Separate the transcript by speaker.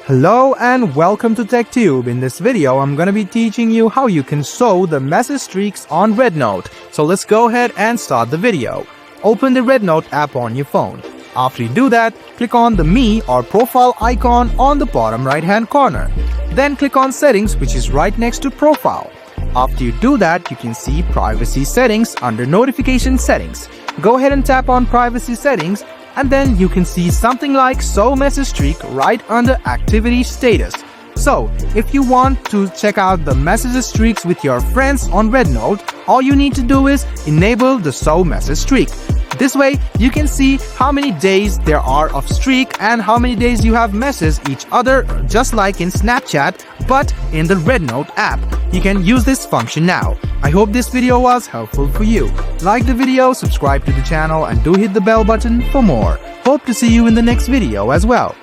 Speaker 1: Hello and welcome to TechTube. In this video, I'm going to be teaching you how you can show the message streaks on Rednote. So let's go ahead and start the video. Open the Rednote app on your phone. After you do that, click on the Me or Profile icon on the bottom right hand corner. Then click on Settings, which is right next to Profile. After you do that, you can see Privacy Settings under Notification Settings. Go ahead and tap on Privacy Settings, and then you can see something like Show Message Streak right under Activity Status. So, if you want to check out the message streaks with your friends on Rednote, all you need to do is enable the Show Message Streak. This way, you can see how many days there are of streak and how many days you have messaged each other, just like in Snapchat, but in the Rednote app. You can use this function now. I hope this video was helpful for you. Like the video, subscribe to the channel, and do hit the bell button for more. Hope to see you in the next video as well.